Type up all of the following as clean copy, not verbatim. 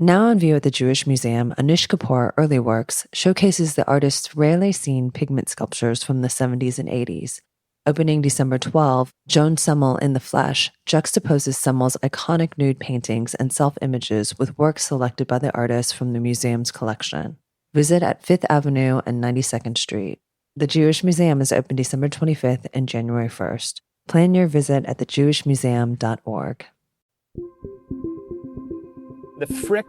Now on view at the Jewish Museum, Anish Kapoor Early Works showcases the artist's rarely seen pigment sculptures from the 70s and 80s. Opening December 12, Joan Semmel in the Flesh juxtaposes Semmel's iconic nude paintings and self-images with works selected by the artist from the museum's collection. Visit at 5th Avenue and 92nd Street. The Jewish Museum is open December 25th and January 1st. Plan your visit at thejewishmuseum.org. The Frick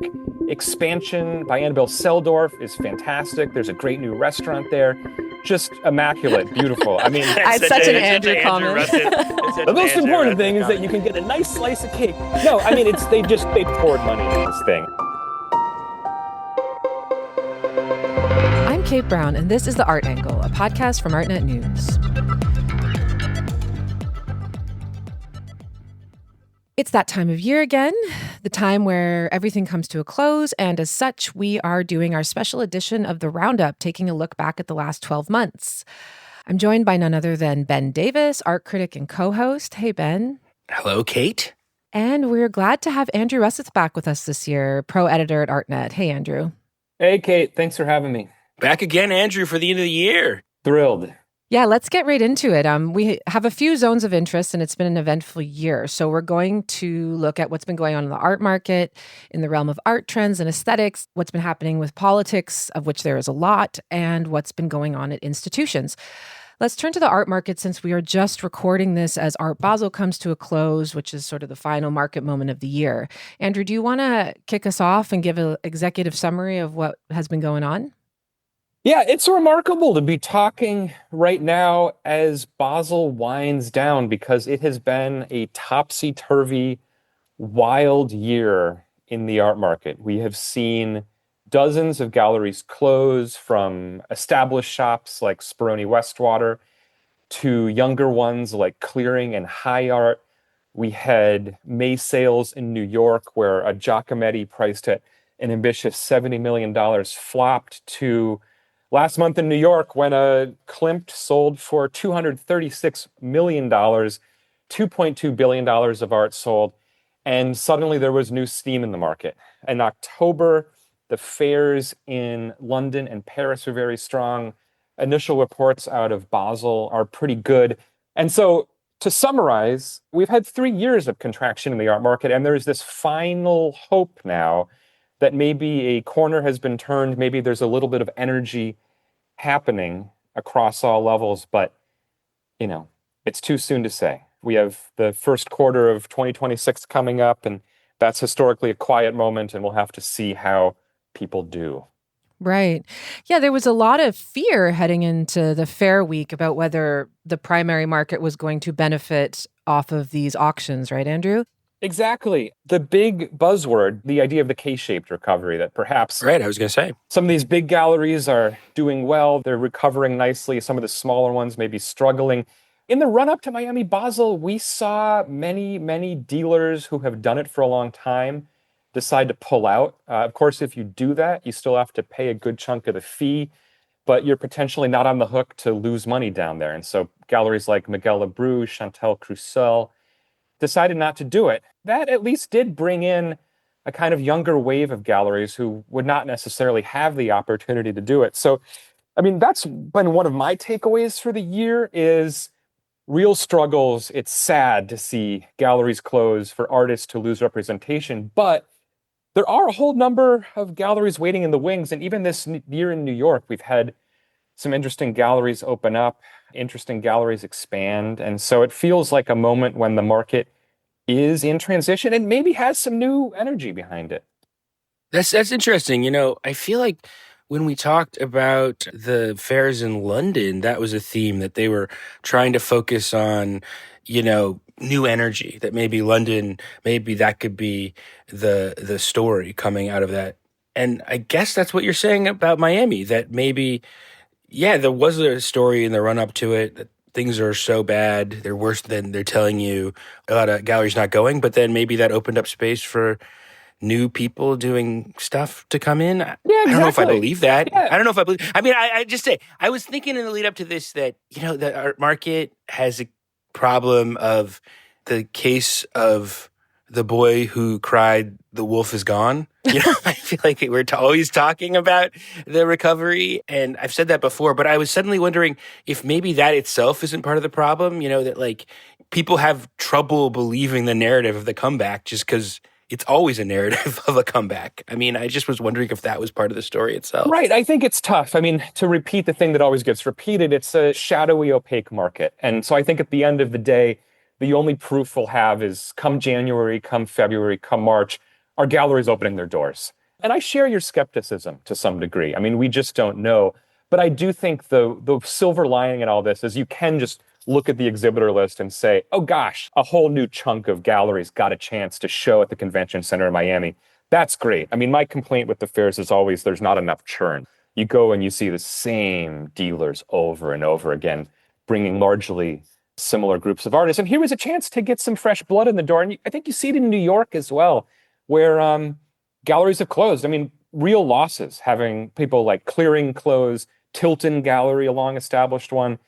expansion by Annabelle Seldorf is fantastic. There's a great new restaurant there. Just immaculate, beautiful. I mean, it's such an Andrew comment. The most important thing is that you can get a nice slice of cake. No, I mean, they poured money into this thing. I'm Kate Brown, and this is The Art Angle, a podcast from Artnet News. It's that time of year again, the time where everything comes to a close, and as such, we are doing our special edition of the Roundup, taking a look back at the last 12 months. I'm joined by none other than Ben Davis, art critic and co-host. Hey, Ben. Hello, Kate. And we're glad to have Andrew Russeth back with us this year, pro editor at Artnet. Hey, Andrew. Hey, Kate. Thanks for having me. Back again, Andrew, for the end of the year. Thrilled. Yeah, let's get right into it. We have a few zones of interest, and it's been an eventful year. So we're going to look at what's been going on in the art market, in the realm of art trends and aesthetics, what's been happening with politics, of which there is a lot, and what's been going on at institutions. Let's turn to the art market since we are just recording this as Art Basel comes to a close, which is sort of the final market moment of the year. Andrew, do you want to kick us off and give an executive summary of what has been going on? Yeah, it's remarkable to be talking right now as Basel winds down because it has been a topsy-turvy, wild year in the art market. We have seen dozens of galleries close, from established shops like Speroni Westwater to younger ones like Clearing and High Art. We had May sales in New York where a Giacometti priced at an ambitious $70 million flopped to last month in New York when a Klimt sold for $236 million, $2.2 billion of art sold, and suddenly there was new steam in the market. In October, the fairs in London and Paris are very strong. Initial reports out of Basel are pretty good. And so, to summarize, we've had 3 years of contraction in the art market, and there's this final hope now that maybe a corner has been turned, maybe there's a little bit of energy happening across all levels, but, it's too soon to say. We have the first quarter of 2026 coming up, and that's historically a quiet moment, and we'll have to see how people do. Right. Yeah, there was a lot of fear heading into the fair week about whether the primary market was going to benefit off of these auctions, right, Andrew? Exactly. The big buzzword, the idea of the K-shaped recovery, that perhaps Right, I was going to say. some of these big galleries are doing well. They're recovering nicely. Some of the smaller ones may be struggling. In the run-up to Miami Basel, we saw many, many dealers who have done it for a long time decide to pull out. Of course, if you do that, you still have to pay a good chunk of the fee, but you're potentially not on the hook to lose money down there. And so galleries like Miguel Abreu, Chantal Crusoe decided not to do it. That at least did bring in a kind of younger wave of galleries who would not necessarily have the opportunity to do it. So, that's been one of my takeaways for the year is real struggles. It's sad to see galleries close, for artists to lose representation, but there are a whole number of galleries waiting in the wings. And even this year in New York, we've had some interesting galleries open up, interesting galleries expand. And so it feels like a moment when the market is in transition and maybe has some new energy behind it. That's interesting. I feel like when we talked about the fairs in London, that was a theme that they were trying to focus on, new energy, that maybe London, maybe that could be the story coming out of that. And I guess that's what you're saying about Miami, that maybe, there was a story in the run up to it that things are so bad, they're worse than they're telling you, a lot of galleries not going, but then maybe that opened up space for new people doing stuff to come in. Yeah, exactly. I don't know if I believe that. Yeah. I don't know if I believe. I just say, I was thinking in the lead up to this that, the art market has a problem of the case of the boy who cried, the wolf is gone. I feel like we're always talking about the recovery. And I've said that before, but I was suddenly wondering if maybe that itself isn't part of the problem, that like people have trouble believing the narrative of the comeback just because it's always a narrative of a comeback. I mean, I just was wondering if that was part of the story itself. Right. I think it's tough. I mean, to repeat the thing that always gets repeated, it's a shadowy, opaque market. And so I think at the end of the day, the only proof we'll have is come January, come February, come March, our galleries opening their doors. And I share your skepticism to some degree. I mean, we just don't know. But I do think the silver lining in all this is you can just look at the exhibitor list and say, oh gosh, a whole new chunk of galleries got a chance to show at the convention center in Miami. That's great. I mean, my complaint with the fairs is always there's not enough churn. You go and you see the same dealers over and over again, bringing largely similar groups of artists. And here was a chance to get some fresh blood in the door. And I think you see it in New York as well, where galleries have closed. I mean, real losses, having people like Clearing close, Tilton Gallery, a long-established one.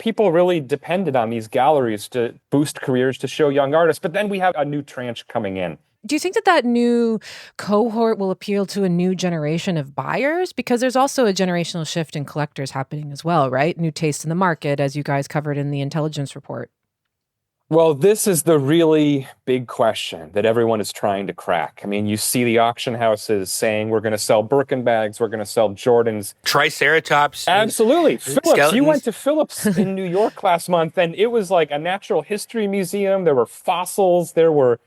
People really depended on these galleries to boost careers, to show young artists. But then we have a new tranche coming in. Do you think that new cohort will appeal to a new generation of buyers? Because there's also a generational shift in collectors happening as well, right? New taste in the market, as you guys covered in the intelligence report. Well, this is the really big question that everyone is trying to crack. I mean, you see the auction houses saying we're going to sell Birkin bags, we're going to sell Jordans. Triceratops. Absolutely. Phillips. Skeletons. You went to Phillips in New York last month, and it was like a natural history museum. There were fossils. There were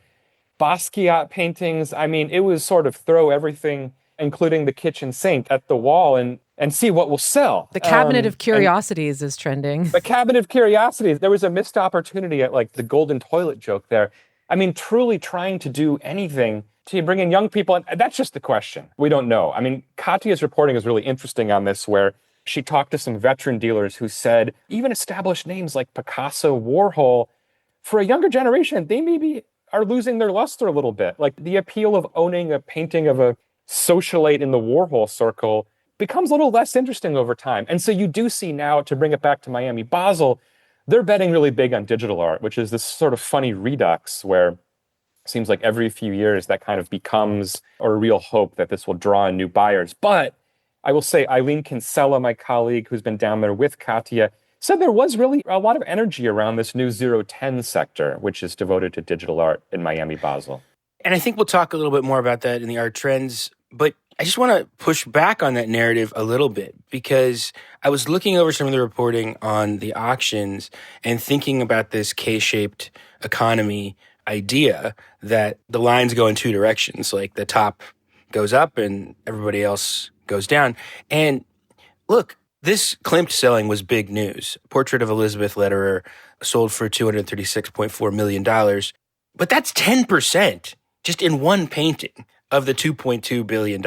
Basquiat paintings. I mean, it was sort of throw everything, including the kitchen sink, at the wall and see what will sell. The Cabinet of Curiosities is trending. The Cabinet of Curiosities. There was a missed opportunity at like the golden toilet joke there. I mean, truly trying to do anything to bring in young people. And that's just the question. We don't know. I mean, Katya's reporting is really interesting on this, where she talked to some veteran dealers who said even established names like Picasso, Warhol, for a younger generation, they maybe are losing their luster a little bit. Like the appeal of owning a painting of a socialite in the Warhol circle becomes a little less interesting over time. And so you do see now, to bring it back to Miami Basel, they're betting really big on digital art, which is this sort of funny redux where it seems like every few years that kind of becomes a real hope that this will draw in new buyers. But I will say Eileen Kinsella, my colleague who's been down there with Katya, said there was really a lot of energy around this new 010 sector, which is devoted to digital art in Miami Basel. And I think we'll talk a little bit more about that in the art trends, but I just want to push back on that narrative a little bit, because I was looking over some of the reporting on the auctions and thinking about this K-shaped economy idea that the lines go in two directions, like the top goes up and everybody else goes down. And look, this Klimt selling was big news. Portrait of Elizabeth Lederer sold for $236.4 million. But that's 10% just in one painting of the $2.2 billion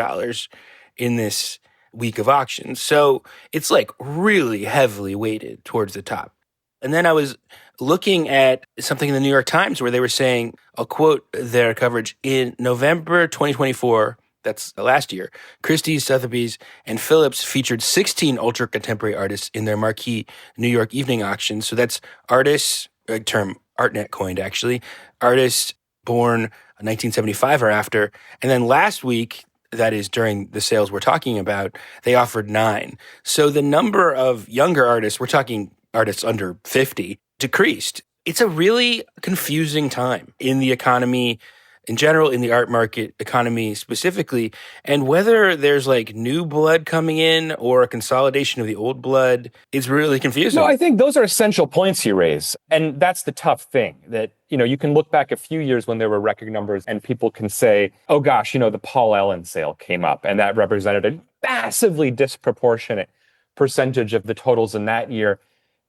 in this week of auctions. So it's like really heavily weighted towards the top. And then I was looking at something in the New York Times where they were saying, I'll quote their coverage, in November 2024, that's last year, Christie's, Sotheby's, and Phillips featured 16 ultra-contemporary artists in their marquee New York evening auction. So that's artists, a term Artnet coined actually, artists born 1975 or after. And then last week, that is during the sales we're talking about, they offered 9. So the number of younger artists, we're talking artists under 50, decreased. It's a really confusing time in the economy in general, in the art market economy specifically, and whether there's like new blood coming in or a consolidation of the old blood is really confusing. No, I think those are essential points you raise. And that's the tough thing, that, you can look back a few years when there were record numbers and people can say, oh gosh, the Paul Ellen sale came up and that represented a massively disproportionate percentage of the totals in that year.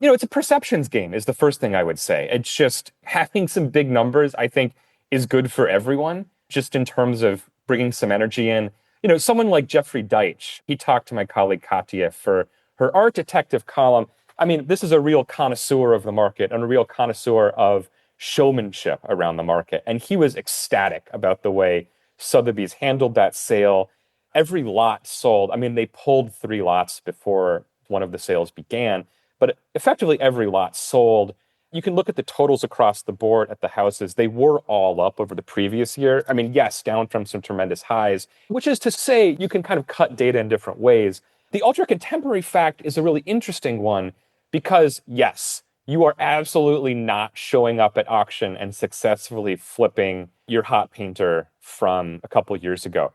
It's a perceptions game is the first thing I would say. It's just having some big numbers, I think, is good for everyone, just in terms of bringing some energy in. Someone like Jeffrey Deitch, he talked to my colleague Katya for her Art Detective column. I mean, this is a real connoisseur of the market and a real connoisseur of showmanship around the market. And he was ecstatic about the way Sotheby's handled that sale. Every lot sold. I mean, they pulled 3 lots before one of the sales began, but effectively every lot sold. you can look at the totals across the board at the houses. They were all up over the previous year. I mean, yes, down from some tremendous highs, which is to say you can kind of cut data in different ways. The ultra contemporary fact is a really interesting one because, yes, you are absolutely not showing up at auction and successfully flipping your hot painter from a couple years ago.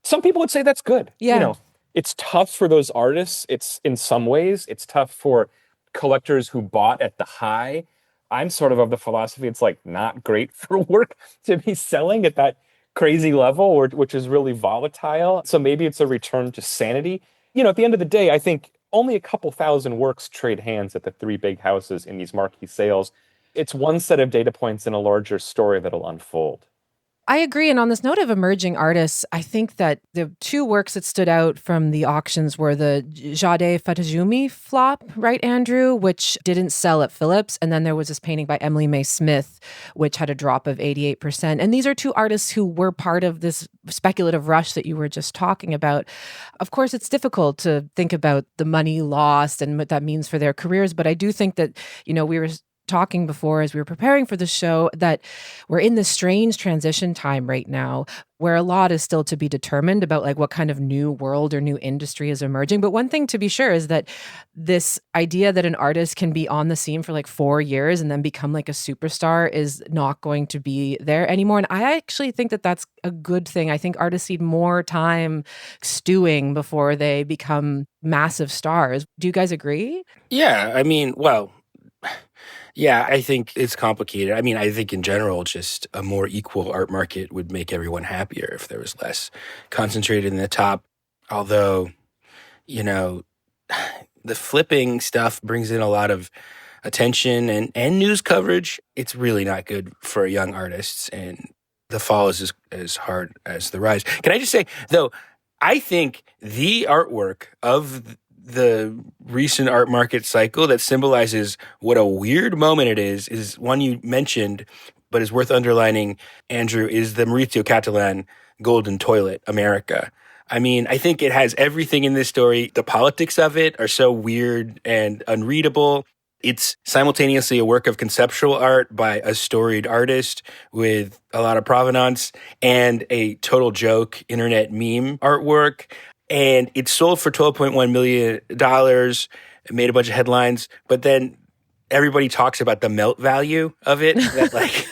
Some people would say that's good. Yeah. It's tough for those artists. It's in some ways, it's tough for collectors who bought at the high. I'm sort of the philosophy it's like not great for work to be selling at that crazy level, which is really volatile. So maybe it's a return to sanity. At the end of the day, I think only a couple thousand works trade hands at the three big houses in these marquee sales. It's one set of data points in a larger story that'll unfold. I agree. And on this note of emerging artists, I think that the two works that stood out from the auctions were the Jade Fatazumi flop, right, Andrew, which didn't sell at Phillips. And then there was this painting by Emily May Smith, which had a drop of 88%. And these are two artists who were part of this speculative rush that you were just talking about. Of course, it's difficult to think about the money lost and what that means for their careers. But I do think that, we were talking before as we were preparing for the show that we're in this strange transition time right now where a lot is still to be determined about like what kind of new world or new industry is emerging. But one thing to be sure is that this idea that an artist can be on the scene for like 4 years and then become like a superstar is not going to be there anymore. And I actually think that that's a good thing. I think artists need more time stewing before they become massive stars. Do you guys agree? Yeah, I mean, well, yeah, I think it's complicated. I mean, I think in general, just a more equal art market would make everyone happier if there was less concentrated in the top. Although, the flipping stuff brings in a lot of attention and news coverage. It's really not good for young artists, and the fall is as hard as the rise. Can I just say, though, I think the artwork of the recent art market cycle that symbolizes what a weird moment it is one you mentioned, but is worth underlining, Andrew, is the Maurizio Catalan Golden Toilet, America. I mean, I think it has everything in this story. The politics of it are so weird and unreadable. It's simultaneously a work of conceptual art by a storied artist with a lot of provenance and a total joke internet meme artwork. And it sold for $12.1 million. It made a bunch of headlines, but then everybody talks about the melt value of it. That like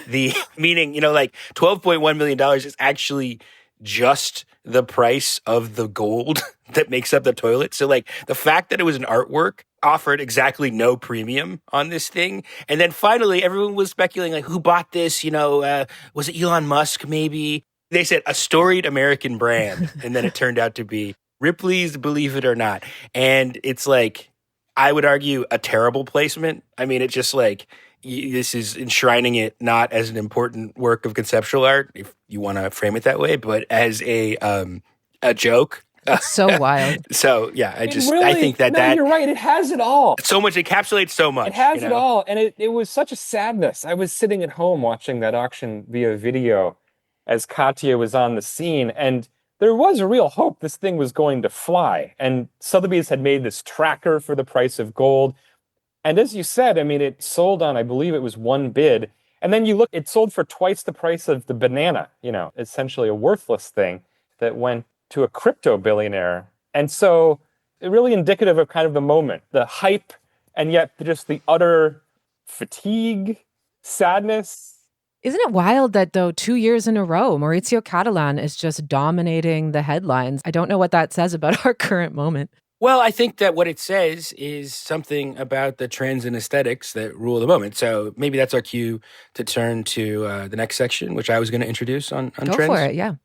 meaning, like $12.1 million is actually just the price of the gold that makes up the toilet. So like the fact that it was an artwork offered exactly no premium on this thing. And then finally, everyone was speculating like who bought this? Was it Elon Musk maybe? They said a storied American brand. And then it turned out to be Ripley's Believe It or Not. And it's like, I would argue a terrible placement. I mean, it's just like, this is enshrining it not as an important work of conceptual art, if you want to frame it that way, but as a joke. It's so wild. So, yeah, I think that you're right. It has it all. So much, it encapsulates so much. It has it all. And it was such a sadness. I was sitting at home watching that auction via video as Katya was on the scene, and there was a real hope this thing was going to fly. And Sotheby's had made this tracker for the price of gold. And as you said, I mean, it sold on, I believe it was one bid. And then you look, it sold for twice the price of the banana, essentially a worthless thing that went to a crypto billionaire. And so it really indicative of kind of the moment, the hype, and yet just the utter fatigue, sadness. Isn't it wild that, though, 2 years in a row, Maurizio Catalan is just dominating the headlines? I don't know what that says about our current moment. Well, I think that what it says is something about the trends and aesthetics that rule the moment. So maybe that's our cue to turn to the next section, which I was going to introduce on Go trends. for it, yeah.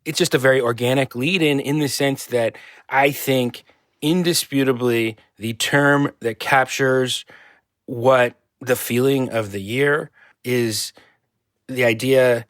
It's just a very organic lead-in the sense that I think indisputably the term that captures what the feeling of the year is the idea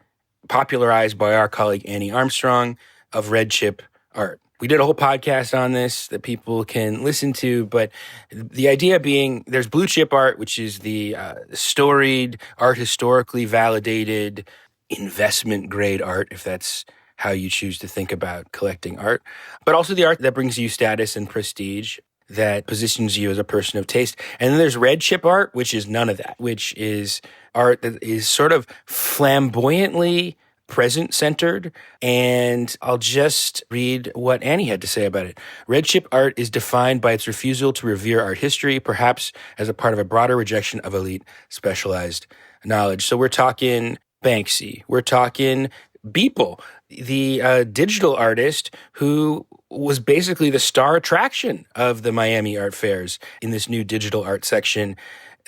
popularized by our colleague Annie Armstrong of red chip art. We did a whole podcast on this that people can listen to, but the idea being there's blue chip art, which is the storied, art historically validated, investment grade art, if that's how you choose to think about collecting art, but also the art that brings you status and prestige. that positions you as a person of taste. And then there's red chip art, which is none of that, which is art that is sort of flamboyantly present-centered. And I'll just read what Annie had to say about it. Red chip art is defined by its refusal to revere art history, perhaps as a part of a broader rejection of elite specialized knowledge. So we're talking Banksy. We're talking Beeple, the digital artist who was basically the star attraction of the Miami art fairs in this new digital art section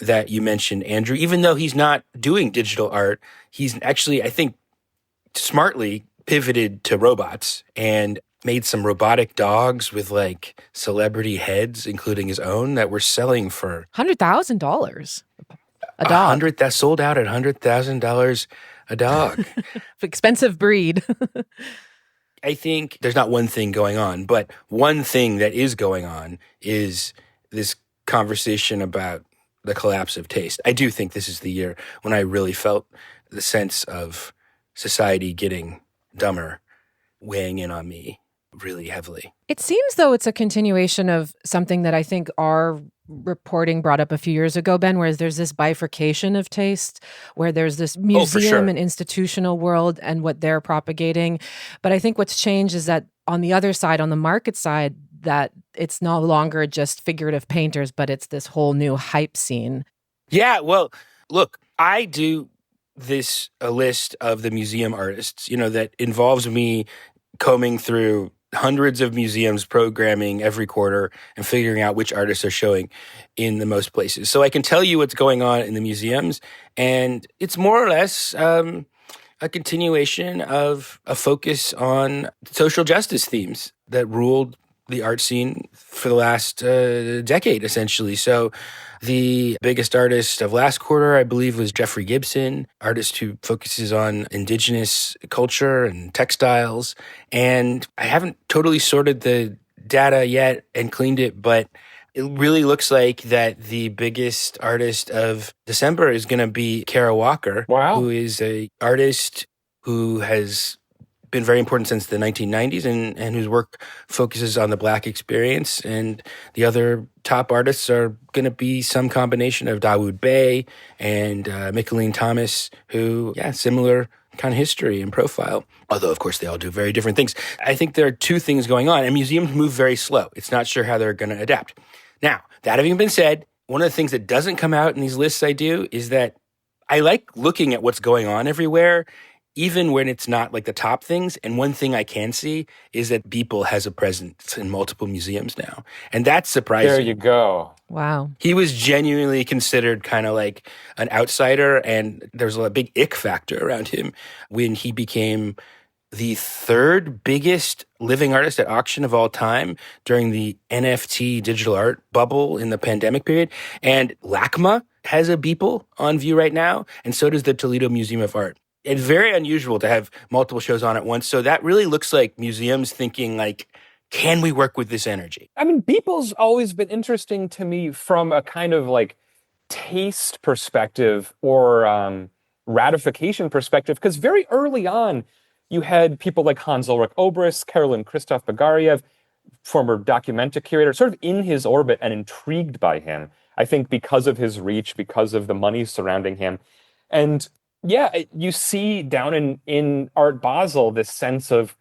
that you mentioned, Andrew. Even though he's not doing digital art, he's actually, I think, smartly pivoted to robots and made some robotic dogs with like celebrity heads, including his own, that were selling for $100,000 a dog. That sold out at $100,000 a dog. Expensive breed. I think there's not one thing going on, but one thing that is going on is this conversation about the collapse of taste. I do think this is the year when I really felt the sense of society getting dumber weighing in on me really heavily. It seems though it's a continuation of something that I think our reporting brought up a few years ago, Ben, whereas there's this bifurcation of taste, where there's this museum and institutional world and what they're propagating. But I think what's changed is that on the other side, on the market side, that it's no longer just figurative painters, but it's this whole new hype scene. Yeah, well, look, I do a list of the museum artists, that involves me combing through hundreds of museums programming every quarter and figuring out which artists are showing in the most places. So I can tell you what's going on in the museums, and it's more or less a continuation of a focus on social justice themes that ruled the art scene for the last decade, essentially. So the biggest artist of last quarter, I believe, was Jeffrey Gibson, artist who focuses on indigenous culture and textiles. And I haven't totally sorted the data yet and cleaned it, but it really looks like that the biggest artist of December is going to be Kara Walker, who is an artist who has been very important since the 1990s and whose work focuses on the Black experience. And the other top artists are going to be some combination of Dawood Bey and Micheline Thomas, who, similar kind of history and profile. Although, of course, they all do very different things. I think there are two things going on, and museums move very slow. It's not sure how they're going to adapt. Now, that having been said, one of the things that doesn't come out in these lists I do is that I like looking at what's going on everywhere, even when it's not like the top things. And one thing I can see is that Beeple has a presence in multiple museums now. And that's surprising. There you go. Wow. He was genuinely considered kind of like an outsider, and there was a big ick factor around him when he became the third biggest living artist at auction of all time during the NFT digital art bubble in the pandemic period. And LACMA has a Beeple on view right now, and so does the Toledo Museum of Art. It's very unusual to have multiple shows on at once. So that really looks like museums thinking like, can we work with this energy? I mean, Beeple's always been interesting to me from a kind of like taste perspective or ratification perspective, because very early on, you had people like Hans Ulrich Obrist, Carolyn Christoph Bagariev, former Documenta curator, sort of in his orbit and intrigued by him, I think because of his reach, because of the money surrounding him. And yeah, you see down in Art Basel this sense of,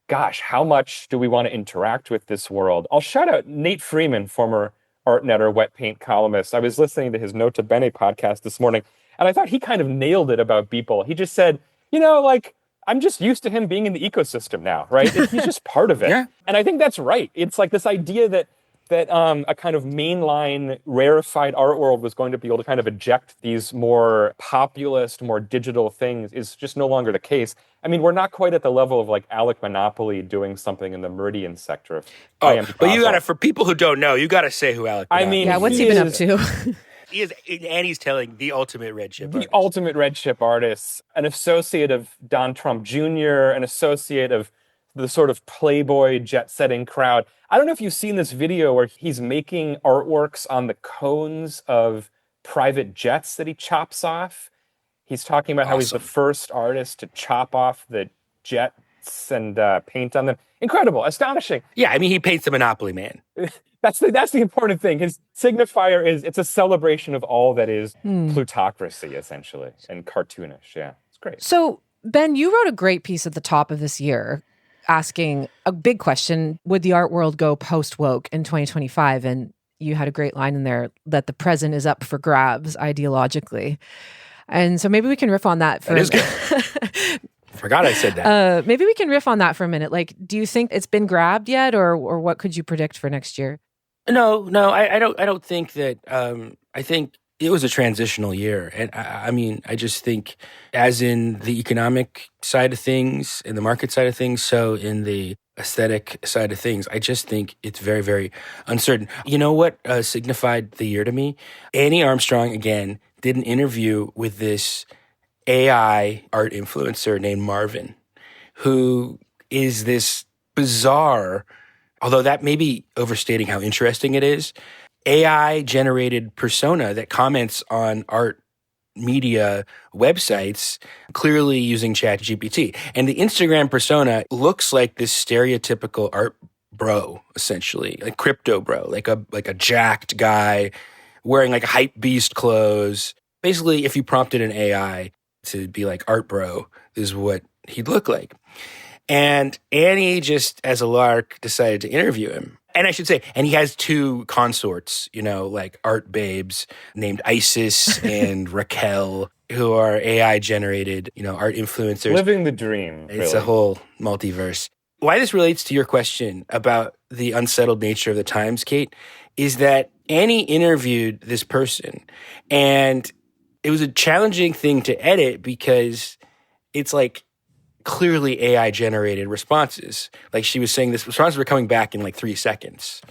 gosh, how much do we want to interact with this world? I'll shout out Nate Freeman, former Artnet wet paint columnist. I was listening to his Nota Bene podcast this morning, and I thought he kind of nailed it about Beeple. He just said, I'm just used to him being in the ecosystem now, right? He's just part of it. Yeah. And I think that's right. It's like this idea that a kind of mainline rarefied art world was going to be able to kind of eject these more populist, more digital things is just no longer the case. I mean, we're not quite at the level of like Alec Monopoly doing something in the Meridian sector of IM but you gotta, for people who don't know, you gotta say who Alec Monopoly is. Yeah, what's he been up to? He is, and he's telling the ultimate red chip artist. The ultimate red chip artist, an associate of Don Trump Jr., an associate of the sort of Playboy jet-setting crowd. I don't know if you've seen this video where he's making artworks on the cones of private jets that he chops off. He's talking about how he's the first artist to chop off the jets and paint on them. incredible, astonishing. Yeah, I mean, he paints the Monopoly Man. That's the important thing. His signifier it's a celebration of all that is plutocracy, essentially, and cartoonish. Yeah, it's great. So, Ben, you wrote a great piece at the top of this year asking a big question: would the art world go post-woke in 2025? And you had a great line in there that the present is up for grabs ideologically. And so maybe we can riff on that for That is good. Forgot I said that. Maybe we can riff on that for a minute. Like, do you think it's been grabbed yet, or what could you predict for next year? No, I don't think that. I think it was a transitional year, and I mean, I just think, as in the economic side of things, in the market side of things, so in the aesthetic side of things, I just think it's very, very uncertain. You know what signified the year to me? Annie Armstrong again did an interview with this AI art influencer named Marvin, who is this bizarre, although that may be overstating how interesting it is, AI-generated persona that comments on art media websites, clearly using ChatGPT. And the Instagram persona looks like this stereotypical art bro, essentially, like crypto bro, like a jacked guy wearing like hype beast clothes. Basically, if you prompted an AI to be like art bro, is what he'd look like. And Annie, just as a lark, decided to interview him. And I should say, and he has two consorts, like art babes named Isis and Raquel, who are AI-generated, art influencers. Living the dream, really. It's a whole multiverse. Why this relates to your question about the unsettled nature of the times, Kate, is that Annie interviewed this person, and it was a challenging thing to edit because it's like clearly AI-generated responses. Like she was saying, this responses were coming back in like 3 seconds.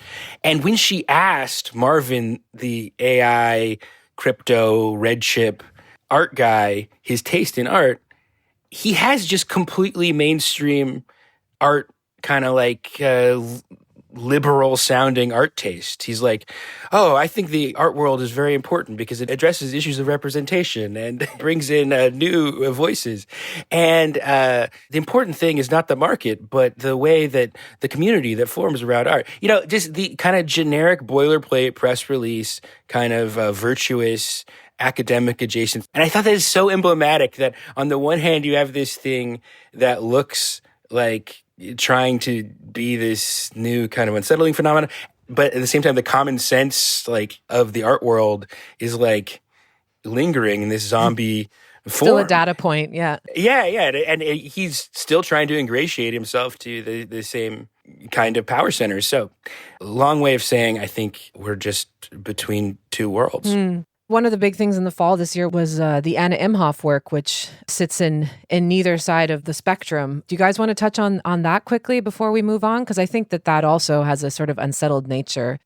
And when she asked Marvin, the AI crypto red chip art guy, his taste in art, he has just completely mainstream art, kind of like liberal sounding art taste. He's like, oh, I think the art world is very important because it addresses issues of representation and brings in new voices. And the important thing is not the market, but the way that the community that forms around art. Just the kind of generic boilerplate press release, kind of virtuous academic adjacent. And I thought that is so emblematic that on the one hand, you have this thing that looks like trying to be this new kind of unsettling phenomenon, but at the same time, the common sense of the art world is lingering in this zombie form. Still a data point, yeah. Yeah, and he's still trying to ingratiate himself to the same kind of power centers. So, long way of saying, I think we're just between two worlds. One of the big things in the fall this year was the Anna Imhoff work, which sits in neither side of the spectrum. Do you guys want to touch on that quickly before we move on? Because I think that also has a sort of unsettled nature.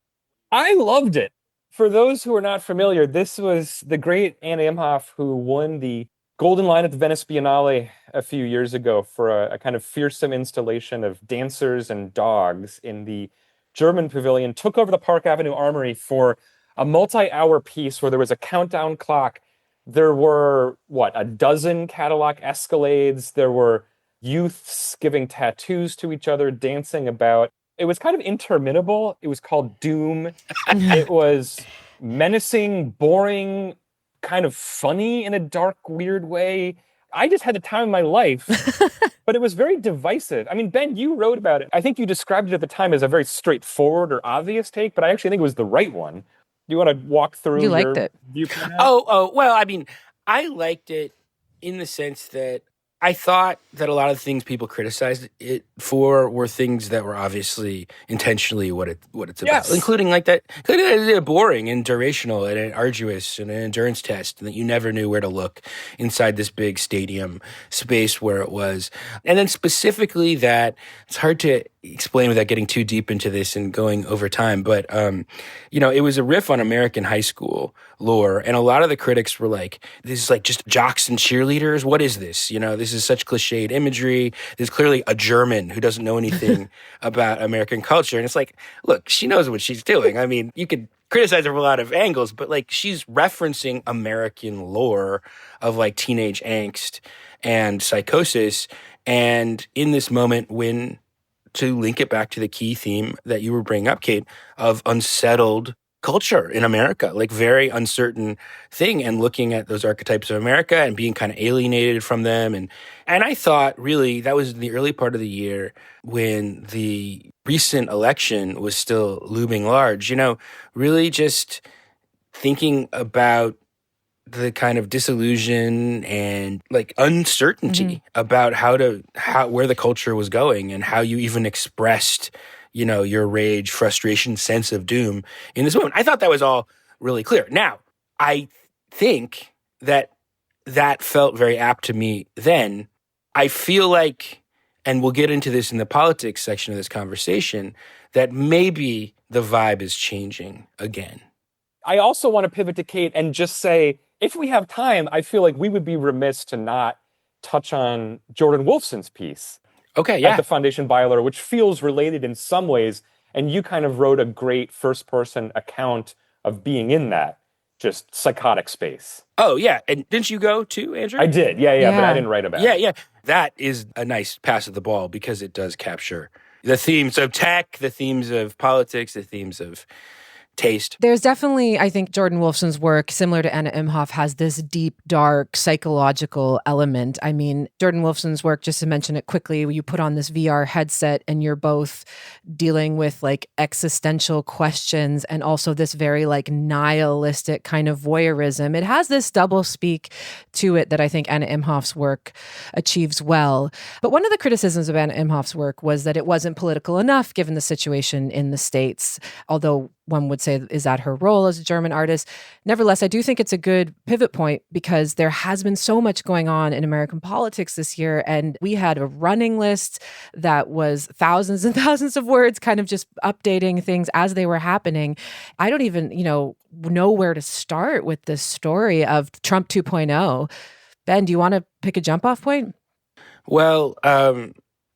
I loved it. For those who are not familiar, this was the great Anna Imhoff who won the Golden Lion at the Venice Biennale a few years ago for a kind of fearsome installation of dancers and dogs in the German pavilion, took over the Park Avenue Armory for a multi-hour piece where there was a countdown clock. There were, a dozen Cadillac Escalades. There were youths giving tattoos to each other, dancing about. It was kind of interminable. It was called Doom. It was menacing, boring, kind of funny in a dark, weird way. I just had the time of my life, but it was very divisive. I mean, Ben, you wrote about it. I think you described it at the time as a very straightforward or obvious take, but I actually think it was the right one. Do you want to walk through you liked it. viewpoint? Well, I mean, I liked it in the sense that I thought that a lot of the things people criticized it for were things that were obviously intentionally what it's about, including that boring and durational and arduous and an endurance test, and that you never knew where to look inside this big stadium space where it was. And then specifically that it's hard to explain without getting too deep into this and going over time, but it was a riff on American high school lore, and a lot of the critics were like, this is like just jocks and cheerleaders. What is this? This is such cliched imagery. There's clearly a German who doesn't know anything about American culture. And it's like, look, she knows what she's doing. I mean, you could criticize her from a lot of angles, but she's referencing American lore of teenage angst and psychosis. And in this moment when to link it back to the key theme that you were bringing up, Kate, of unsettled culture in America, like very uncertain thing, and looking at those archetypes of America and being kind of alienated from them. And I thought really that was in the early part of the year when the recent election was still looming large, really just thinking about the kind of disillusion and like uncertainty about where the culture was going and how you even expressed, your rage, frustration, sense of doom in this moment. I thought that was all really clear. Now, I think that felt very apt to me then. I feel like, and we'll get into this in the politics section of this conversation, that maybe the vibe is changing again. I also want to pivot to Kate and just say, if we have time, I feel like we would be remiss to not touch on Jordan Wolfson's piece. Okay, yeah. At the Foundation Bylaw, which feels related in some ways. And you kind of wrote a great first-person account of being in that just psychotic space. Oh, yeah. And didn't you go too, Andrew? I did. Yeah. But I didn't write about it. Yeah. That is a nice pass of the ball because it does capture the themes of tech, the themes of politics, the themes of taste. There's definitely, I think, Jordan Wolfson's work, similar to Anna Imhoff, has this deep, dark, psychological element. I mean, Jordan Wolfson's work, just to mention it quickly, you put on this VR headset and you're both dealing with like existential questions and also this very like nihilistic kind of voyeurism. It has this double speak to it that I think Anna Imhoff's work achieves well. But one of the criticisms of Anna Imhoff's work was that it wasn't political enough given the situation in the States, although one would say, is that her role as a German artist? Nevertheless, I do think it's a good pivot point because there has been so much going on in American politics this year. And we had a running list that was thousands and thousands of words, kind of just updating things as they were happening. I don't even, know where to start with this story of Trump 2.0. Ben, do you want to pick a jump off point? Well,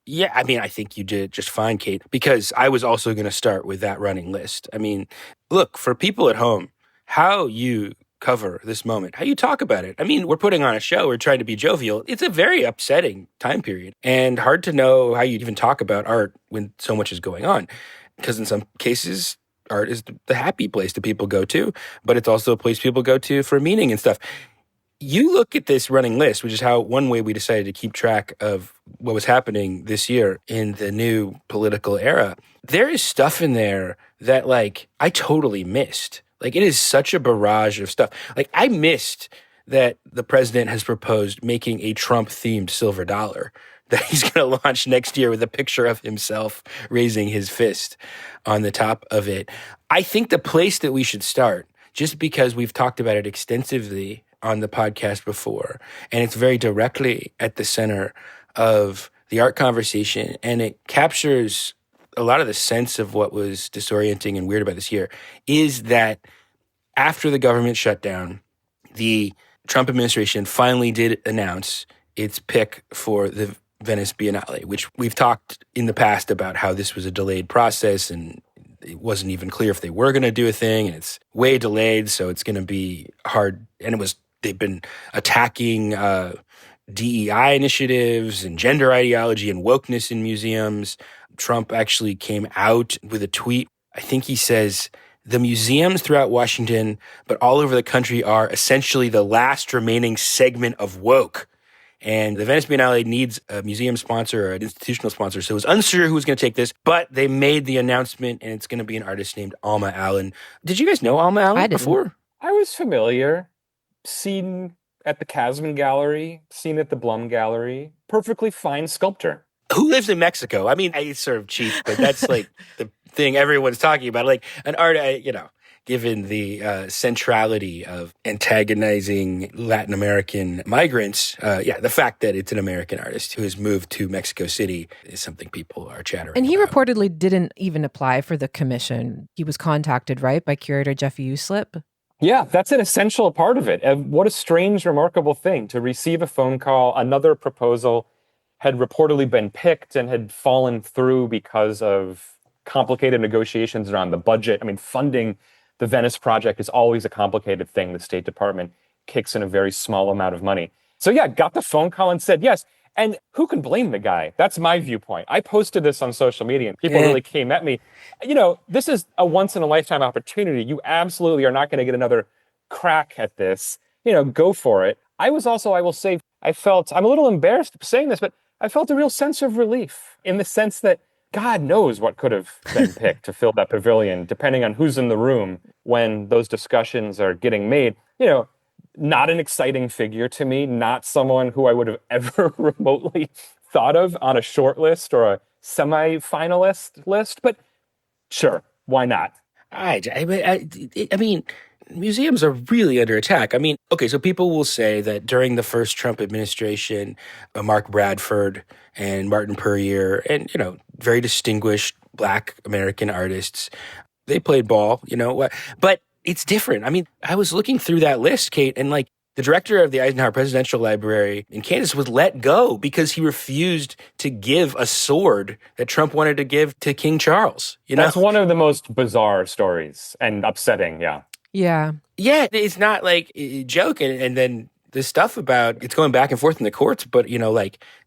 yeah, I mean, I think you did just fine, Kate, because I was also going to start with that running list. I mean, look, for people at home, how you cover this moment, how you talk about it. I mean, we're putting on a show, we're trying to be jovial. It's a very upsetting time period and hard to know how you even talk about art when so much is going on. Because in some cases, art is the happy place that people go to, but it's also a place people go to for meaning and stuff. You look at this running list, which is how one way we decided to keep track of what was happening this year in the new political era. There is stuff in there that, like, I totally missed. Like, it is such a barrage of stuff. Like, I missed that the president has proposed making a Trump-themed silver dollar that he's going to launch next year with a picture of himself raising his fist on the top of it. I think the place that we should start, just because we've talked about it extensively on the podcast before, and it's very directly at the center of the art conversation, and it captures a lot of the sense of what was disorienting and weird about this year, is that after the government shut down, the Trump administration finally did announce its pick for the Venice Biennale, which we've talked in the past about how this was a delayed process and it wasn't even clear if they were going to do a thing, and it's way delayed, so it's going to be hard. And they've been attacking DEI initiatives and gender ideology and wokeness in museums. Trump actually came out with a tweet. I think he says, the museums throughout Washington, but all over the country, are essentially the last remaining segment of woke. And the Venice Biennale needs a museum sponsor or an institutional sponsor. So it was unsure who was going to take this, but they made the announcement, and it's going to be an artist named Alma Allen. Did you guys know Alma Allen before? I was familiar. Seen at the Kasman Gallery, seen at the Blum Gallery. Perfectly fine sculptor. Who lives in Mexico? I mean, it's sort of cheap, but that's like the thing everyone's talking about. Like an art, given the centrality of antagonizing Latin American migrants, the fact that it's an American artist who has moved to Mexico City is something people are chattering And he about. reportedly didn't even apply for the commission. He was contacted, right, by curator Jeffy Uslip? Yeah, that's an essential part of it. And what a strange, remarkable thing to receive a phone call. Another proposal had reportedly been picked and had fallen through because of complicated negotiations around the budget. I mean, funding the Venice project is always a complicated thing. The State Department kicks in a very small amount of money. So yeah, got the phone call and said yes. And who can blame the guy? That's my viewpoint. I posted this on social media and people really came at me. This is a once in a lifetime opportunity. You absolutely are not going to get another crack at this. Go for it. I will say, I'm a little embarrassed saying this, but I felt a real sense of relief in the sense that God knows what could have been picked to fill that pavilion, depending on who's in the room when those discussions are getting made. Not an exciting figure to me, not someone who I would have ever remotely thought of on a short list or a semi-finalist list, but sure, why not? I mean, museums are really under attack. I mean, okay, so people will say that during the first Trump administration, Mark Bradford and Martin Puryear and, very distinguished Black American artists, they played ball, but it's different. I mean, I was looking through that list, Kate, and the director of the Eisenhower Presidential Library in Kansas was let go because he refused to give a sword that Trump wanted to give to King Charles. That's one of the most bizarre stories and upsetting. Yeah. Yeah. Yeah. It's not like a joke. And then the stuff about it's going back and forth in the courts, but,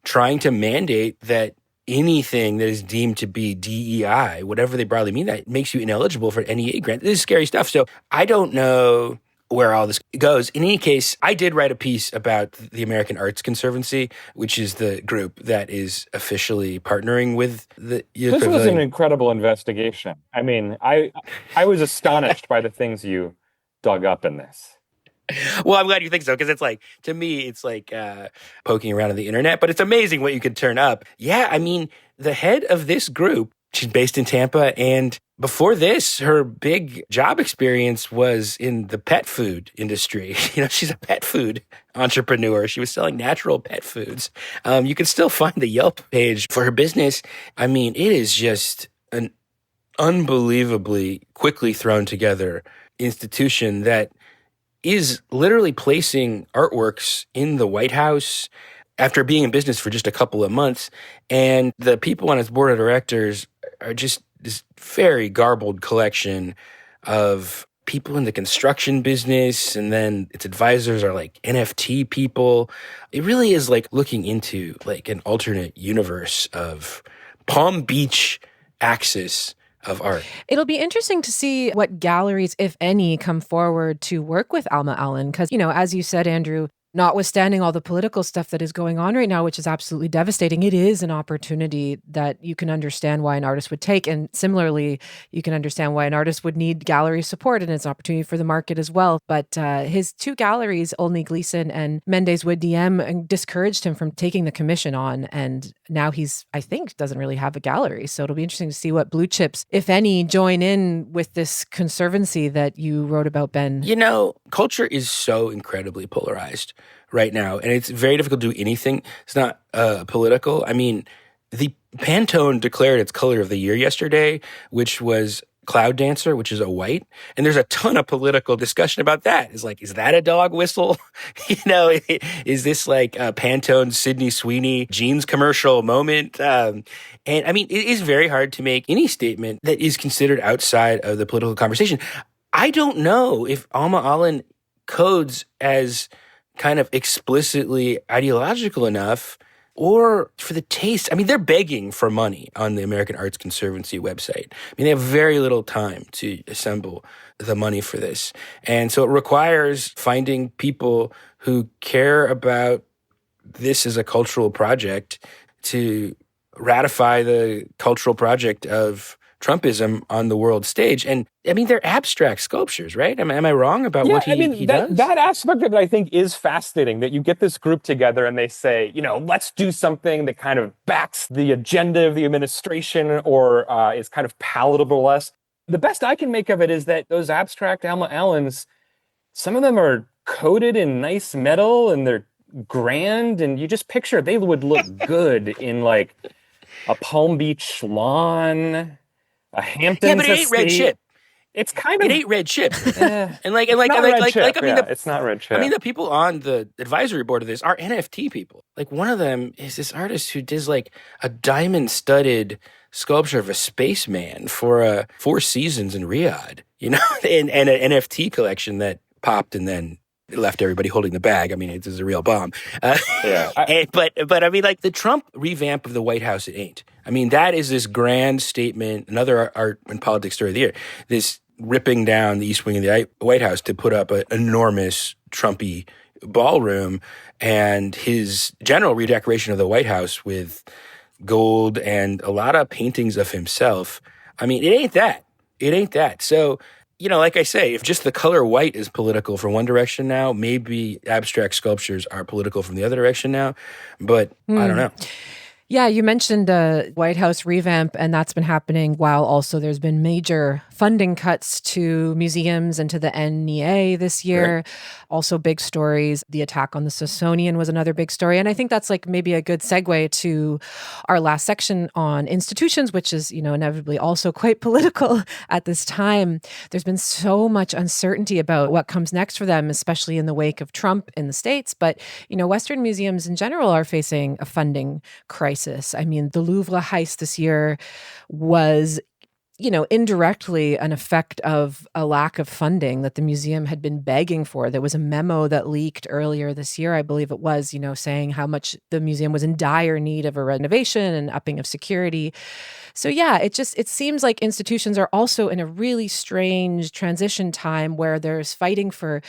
trying to mandate that anything that is deemed to be DEI, whatever they broadly mean, that makes you ineligible for an NEA grant. This is scary stuff. So I don't know where all this goes. In any case, I did write a piece about the American Arts Conservancy, which is the group that is officially partnering with the This was an incredible investigation. I mean, I was astonished by the things you dug up in this. Well, I'm glad you think so, because to me, it's like poking around on the internet, but it's amazing what you can turn up. Yeah, I mean, the head of this group, she's based in Tampa, and before this, her big job experience was in the pet food industry. She's a pet food entrepreneur. She was selling natural pet foods. You can still find the Yelp page for her business. I mean, it is just an unbelievably quickly thrown together institution that is literally placing artworks in the White House after being in business for just a couple of months. And the people on its board of directors are just this very garbled collection of people in the construction business. And then its advisors are like NFT people. It really is like looking into like an alternate universe of Palm Beach axis of art. It'll be interesting to see what galleries, if any, come forward to work with Alma Allen. Because, as you said, Andrew, notwithstanding all the political stuff that is going on right now, which is absolutely devastating, it is an opportunity that you can understand why an artist would take. And similarly, you can understand why an artist would need gallery support, and it's an opportunity for the market as well. But his two galleries, Olney Gleason and Mendes Wood DM, discouraged him from taking the commission on. And now he's, I think, doesn't really have a gallery. So it'll be interesting to see what blue chips, if any, join in with this conservancy that you wrote about, Ben. Culture is so incredibly polarized right now, and it's very difficult to do anything. It's not political. I mean, the Pantone declared its color of the year yesterday, which was Cloud Dancer, which is a white. And there's a ton of political discussion about that. It's like, is that a dog whistle? Is this like a Pantone Sydney Sweeney jeans commercial moment? And I mean, it is very hard to make any statement that is considered outside of the political conversation. I don't know if Alma Allen codes as kind of explicitly ideological enough or for the taste. I mean, they're begging for money on the American Arts Conservancy website. I mean, they have very little time to assemble the money for this. And so it requires finding people who care about this as a cultural project to ratify the cultural project of Trumpism on the world stage. And I mean, they're abstract sculptures, right? Am I wrong about what he does? That aspect of it, I think, is fascinating, that you get this group together and they say, let's do something that kind of backs the agenda of the administration or is kind of palatable to us. The best I can make of it is that those abstract Alma Allens, some of them are coated in nice metal and they're grand, and you just picture they would look good in like a Palm Beach lawn, a Hamptons yeah, but it ain't red chip. It's kind of it ain't red chip. I mean, it's not red chip. I mean, the people on the advisory board of this are NFT people. Like one of them is this artist who does like a diamond-studded sculpture of a spaceman for Four Seasons in Riyadh, and an NFT collection that popped and then left everybody holding the bag. I mean, it is a real bomb. Yeah. But I mean, like the Trump revamp of the White House, it ain't. I mean, that is this grand statement, another art and politics story of the year, this ripping down the East Wing of the White House to put up an enormous Trumpy ballroom, and his general redecoration of the White House with gold and a lot of paintings of himself. I mean, it ain't that. It ain't that. So, you know, like I say, if just the color white is political from one direction now, maybe abstract sculptures are political from the other direction now. But I don't know. Yeah, you mentioned the White House revamp, and that's been happening while also there's been major funding cuts to museums and to the NEA this year. Right. Also big stories. The attack on the Smithsonian was another big story. And I think that's like maybe a good segue to our last section on institutions, which is, you know, inevitably also quite political at this time. There's been so much uncertainty about what comes next for them, especially in the wake of Trump in the States. But, you know, Western museums in general are facing a funding crisis. I mean, the Louvre heist this year was, you know, indirectly an effect of a lack of funding that the museum had been begging for. There was a memo that leaked earlier this year, I believe it was, you know, saying how much the museum was in dire need of a renovation and upping of security. So yeah, it seems like institutions are also in a really strange transition time where there's fighting for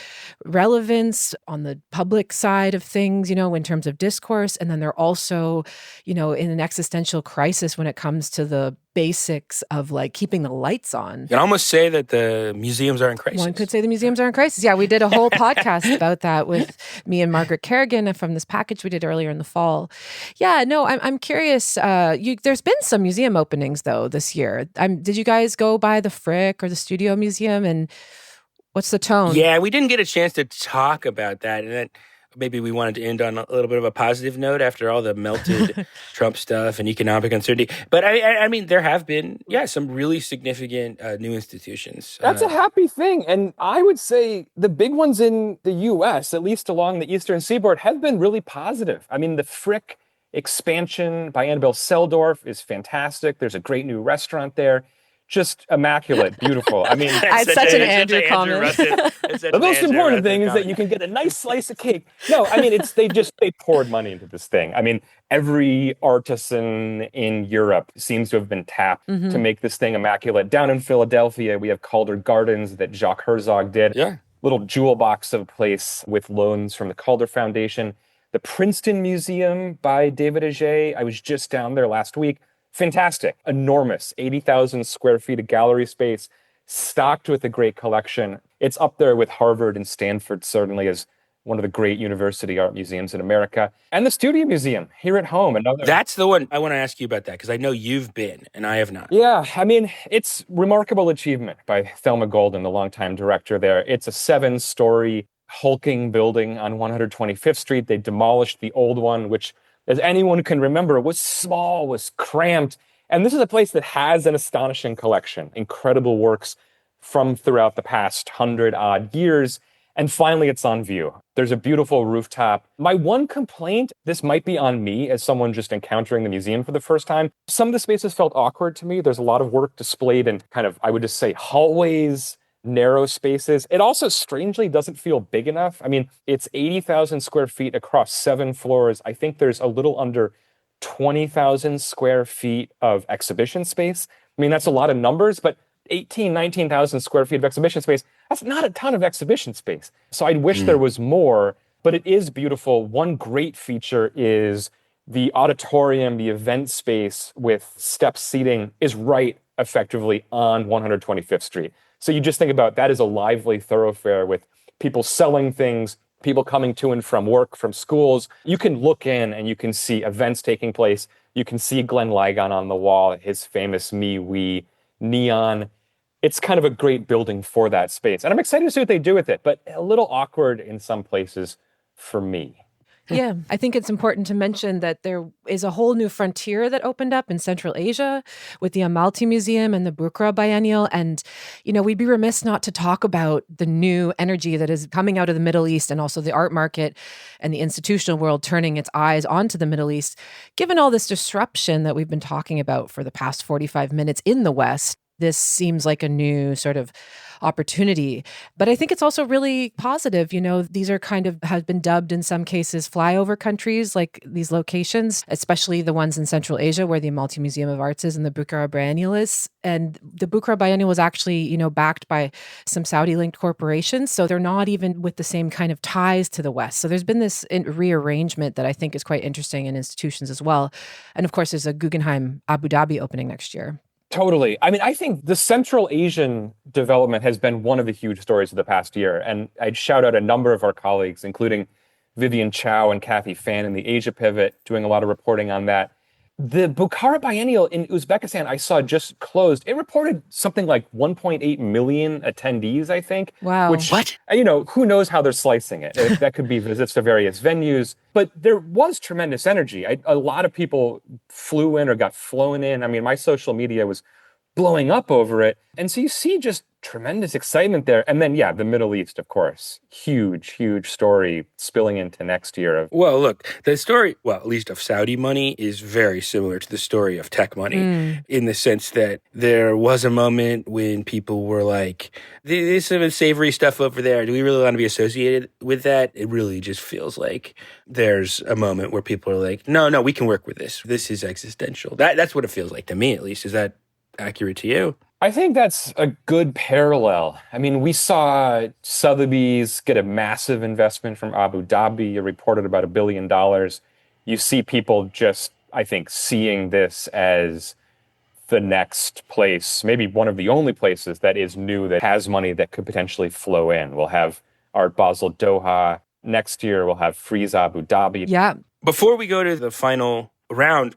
relevance on the public side of things, you know, in terms of discourse. And then they're also, you know, in an existential crisis when it comes to the basics of like keeping the lights on. You can almost say that the museums are in crisis. One could say the museums are in crisis. Yeah, we did a whole podcast about that with me and Margaret Kerrigan from this package we did earlier in the fall. Yeah, no, I'm curious. There's been some museum openings though this year. Did you guys go by the Frick or the Studio Museum, and what's the tone? Yeah, we didn't get a chance to talk about that, and then maybe we wanted to end on a little bit of a positive note after all the melted Trump stuff and economic uncertainty. But I mean, there have been, some really significant new institutions. That's a happy thing. And I would say the big ones in the U.S., at least along the Eastern Seaboard, have been really positive. I mean, the Frick expansion by Annabelle Seldorf is fantastic. There's a great new restaurant there. Just immaculate, beautiful. I mean, it's such an Andrew comment. The most important thing is that you can get a nice slice of cake. No, I mean, they poured money into this thing. I mean, every artisan in Europe seems to have been tapped to make this thing immaculate. Down in Philadelphia, we have Calder Gardens that Jacques Herzog did. Yeah. Little jewel box of a place with loans from the Calder Foundation. The Princeton Museum by David Auger. I was just down there last week. Fantastic, enormous, 80,000 square feet of gallery space, stocked with a great collection. It's up there with Harvard and Stanford, certainly, as one of the great university art museums in America. And the Studio Museum here at home. That's the one I want to ask you about that, because I know you've been, and I have not. Yeah, I mean, it's remarkable achievement by Thelma Golden, the longtime director there. It's a 7-story hulking building on 125th Street. They demolished the old one, which, as anyone can remember, was small, was cramped. And this is a place that has an astonishing collection, incredible works from throughout the past 100-odd years. And finally, it's on view. There's a beautiful rooftop. My one complaint, this might be on me as someone just encountering the museum for the first time. Some of the spaces felt awkward to me. There's a lot of work displayed in kind of, I would just say, hallways, narrow spaces. It also strangely doesn't feel big enough. I mean, it's 80,000 square feet across 7 floors. I think there's a little under 20,000 square feet of exhibition space. I mean, that's a lot of numbers, but 19,000 square feet of exhibition space, that's not a ton of exhibition space. So I'd wish there was more, but it is beautiful. One great feature is the auditorium, the event space with step seating is right effectively on 125th Street. So you just think about that as a lively thoroughfare with people selling things, people coming to and from work, from schools. You can look in and you can see events taking place. You can see Glenn Ligon on the wall, his famous Me, We neon. It's kind of a great building for that space. And I'm excited to see what they do with it, but a little awkward in some places for me. Yeah, I think it's important to mention that there is a whole new frontier that opened up in Central Asia with the Amalfi Museum and the Bukhara Biennial. And, you know, we'd be remiss not to talk about the new energy that is coming out of the Middle East and also the art market and the institutional world turning its eyes onto the Middle East, given all this disruption that we've been talking about for the past 45 minutes in the West. this seems like a new sort of opportunity. But I think it's also really positive. These are kind of have been dubbed in some cases flyover countries, like these locations, especially the ones in Central Asia where the Multi-Museum of Arts is and the Bukhara Biennial is. And the Bukhara Biennial was actually, backed by some Saudi-linked corporations. So they're not even with the same kind of ties to the West. So there's been this rearrangement that I think is quite interesting in institutions as well. And of course, there's a Guggenheim Abu Dhabi opening next year. Totally. I mean, I think the Central Asian development has been one of the huge stories of the past year. And I'd shout out a number of our colleagues, including Vivian Chow and Kathy Fan in the Asia Pivot, doing a lot of reporting on that. The Bukhara Biennial in Uzbekistan, I saw just closed. It reported something like 1.8 million attendees, I think. Wow. Which, what? Who knows how they're slicing it. That could be visits to various venues. But there was tremendous energy. A lot of people flew in or got flown in. I mean, my social media was blowing up over it. And so you see just tremendous excitement there. And then, the Middle East, of course. Huge, huge story spilling into next year. Well, look, the story, at least of Saudi money, is very similar to the story of tech money in the sense that there was a moment when people were like, there's some savory stuff over there. Do we really want to be associated with that? It really just feels like there's a moment where people are like, no, we can work with this. This is existential. That's what it feels like to me, at least. Is that accurate to you? I think that's a good parallel. I mean, we saw Sotheby's get a massive investment from Abu Dhabi. It reported about $1 billion. You see people just, I think, seeing this as the next place, maybe one of the only places that is new that has money that could potentially flow in. We'll have Art Basel Doha. Next year, we'll have Frieze Abu Dhabi. Yeah. Before we go to the final round,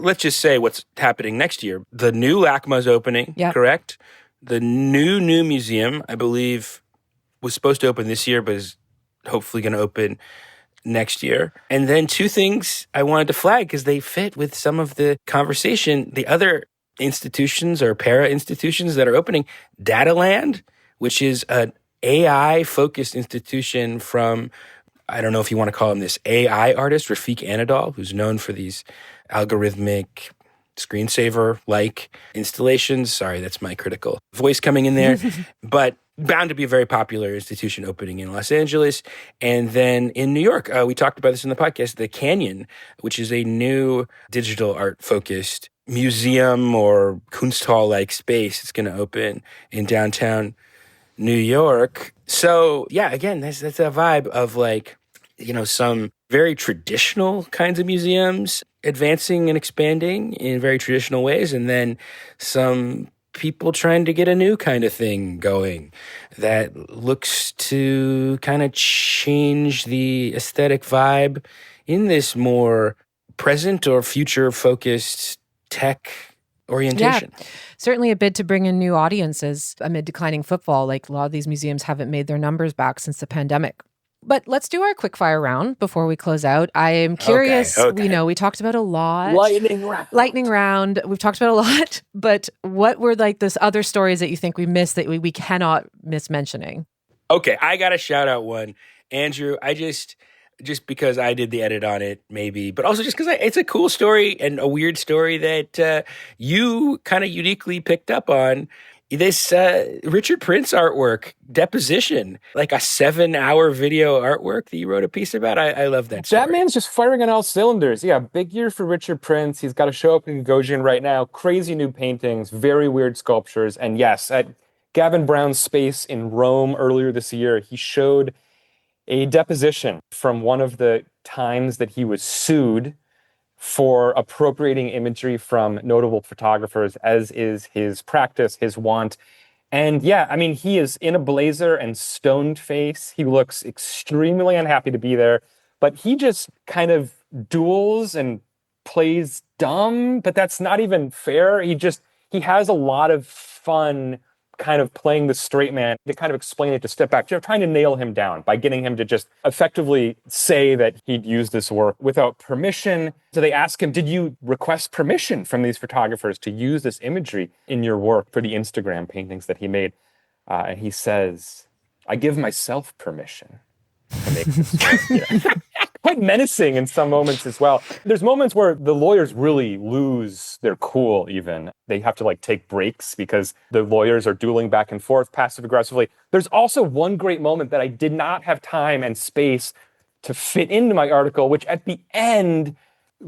let's just say what's happening next year. The new LACMA's opening, correct? The new museum, I believe, was supposed to open this year, but is hopefully going to open next year. And then two things I wanted to flag because they fit with some of the conversation. The other institutions or para-institutions that are opening, Dataland, which is an AI-focused institution from, I don't know if you want to call him this AI artist, Rafik Anadol, who's known for these algorithmic screensaver-like installations. Sorry, that's my critical voice coming in there. But bound to be a very popular institution opening in Los Angeles. And then in New York, we talked about this in the podcast, the Canyon, which is a new digital art-focused museum or Kunsthall-like space. It's going to open in downtown New York. So, again, that's a vibe of some very traditional kinds of museums advancing and expanding in very traditional ways, and then some people trying to get a new kind of thing going that looks to kind of change the aesthetic vibe in this more present or future-focused tech orientation. Yeah. Certainly a bid to bring in new audiences amid declining footfall. Like a lot of these museums haven't made their numbers back since the pandemic. But let's do our quick fire round before we close out. I am curious. Okay. We talked about a lot. Lightning round. We've talked about a lot. But what were those other stories that you think we missed that we cannot miss mentioning? Okay, I got to shout out one. Andrew, I just because I did the edit on it, maybe, but also just because it's a cool story and a weird story that you kind of uniquely picked up on. This Richard Prince artwork, Deposition, like a 7-hour video artwork that you wrote a piece about. I love that story. That man's just firing on all cylinders. Yeah, big year for Richard Prince. He's got a show up in Gagosian right now. Crazy new paintings, very weird sculptures. And yes, at Gavin Brown's space in Rome earlier this year, he showed a deposition from one of the times that he was sued for appropriating imagery from notable photographers, as is his practice, his want. And he is in a blazer and stoned face. He looks extremely unhappy to be there, but he just kind of duels and plays dumb, but that's not even fair. He has a lot of fun kind of playing the straight man to kind of explain it, to step back, trying to nail him down by getting him to just effectively say that he'd used this work without permission. So they ask him, did you request permission from these photographers to use this imagery in your work for the Instagram paintings that he made? And he says, I give myself permission to make this work. quite menacing in some moments as well. There's moments where the lawyers really lose their cool even. They have to like take breaks because the lawyers are dueling back and forth passive aggressively. There's also one great moment that I did not have time and space to fit into my article, which at the end,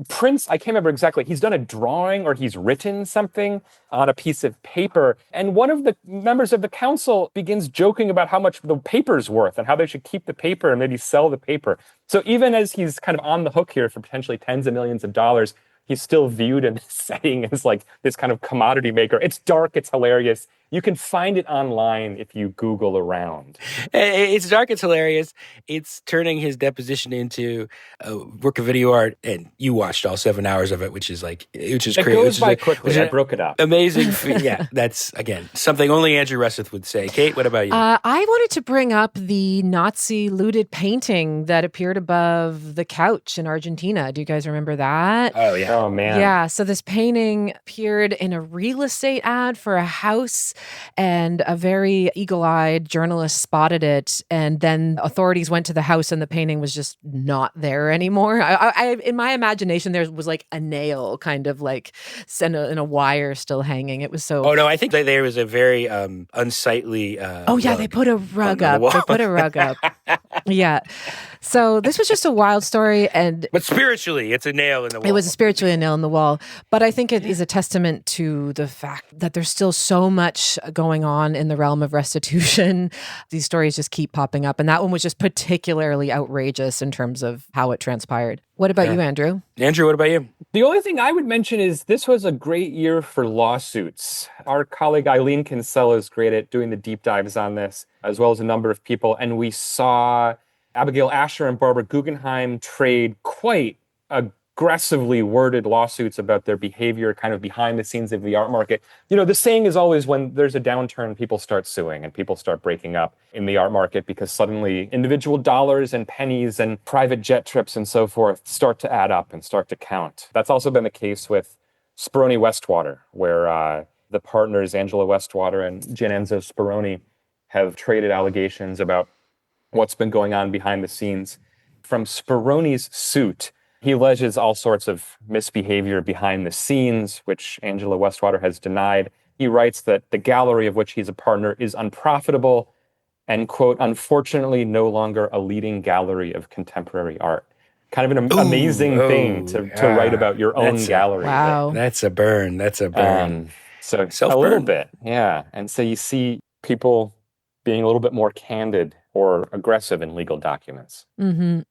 Prince, I can't remember exactly, he's done a drawing or he's written something on a piece of paper. And one of the members of the council begins joking about how much the paper's worth and how they should keep the paper and maybe sell the paper. So even as he's kind of on the hook here for potentially tens of millions of dollars, he's still viewed in this setting as like this kind of commodity maker. It's dark, it's hilarious. You can find it online if you Google around. It's dark, it's hilarious. It's turning his deposition into a work of video art, and you watched all 7 hours of it, which is crazy. It goes by quickly. I broke it up. Amazing. Yeah, that's, again, something only Andrew Russeth would say. Kate, what about you? I wanted to bring up the Nazi looted painting that appeared above the couch in Argentina. Do you guys remember that? Oh, yeah. Oh, man. Yeah, so this painting appeared in a real estate ad for a house, and a very eagle-eyed journalist spotted it, and then authorities went to the house and the painting was just not there anymore. I in my imagination, there was like a nail kind of like in a wire still hanging. It was so... Oh, no, I think that there was a very unsightly they put a rug up. They put a rug up. Yeah. So this was just a wild story. But spiritually, it's a nail in the wall. It was spiritually a nail in the wall. But I think it is a testament to the fact that there's still so much going on in the realm of restitution. These stories just keep popping up. And that one was just particularly outrageous in terms of how it transpired. What about you, Andrew? Andrew, what about you? The only thing I would mention is this was a great year for lawsuits. Our colleague Eileen Kinsella is great at doing the deep dives on this, as well as a number of people. And we saw Abigail Asher and Barbara Guggenheim trade quite aggressively worded lawsuits about their behavior kind of behind the scenes of the art market. You know, the saying is always when there's a downturn, people start suing and people start breaking up in the art market because suddenly individual dollars and pennies and private jet trips and so forth start to add up and start to count. That's also been the case with Speroni Westwater, where the partners Angela Westwater and Gianenzo Speroni have traded allegations about what's been going on behind the scenes. From Speroni's suit, he alleges all sorts of misbehavior behind the scenes, which Angela Westwater has denied. He writes that the gallery of which he's a partner is unprofitable and, quote, unfortunately no longer a leading gallery of contemporary art. Kind of an amazing thing to write about your own gallery. Wow. That's a burn. That's a burn. So a little bit, yeah. And so you see people being a little bit more candid or aggressive in legal documents. Mm-hmm.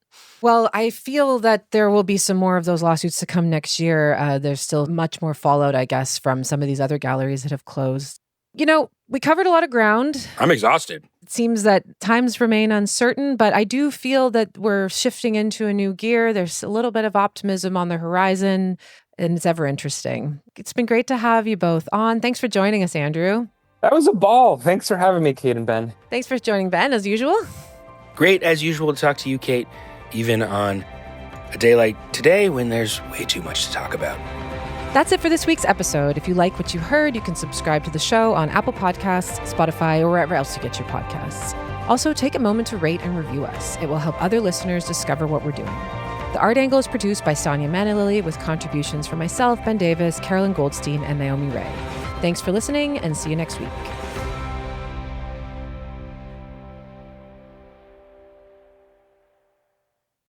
Well, I feel that there will be some more of those lawsuits to come next year. There's still much more fallout, I guess, from some of these other galleries that have closed. You know, we covered a lot of ground. I'm exhausted. It seems that times remain uncertain, but I do feel that we're shifting into a new gear. There's a little bit of optimism on the horizon, and it's ever interesting. It's been great to have you both on. Thanks for joining us, Andrew. That was a ball. Thanks for having me, Kate and Ben. Thanks for joining Ben, as usual. Great, as usual, to talk to you, Kate, even on a day like today when there's way too much to talk about. That's it for this week's episode. If you like what you heard, you can subscribe to the show on Apple Podcasts, Spotify, or wherever else you get your podcasts. Also, take a moment to rate and review us. It will help other listeners discover what we're doing. The Art Angle is produced by Sonia Manalili with contributions from myself, Ben Davis, Carolyn Goldstein, and Naomi Ray. Thanks for listening, and see you next week.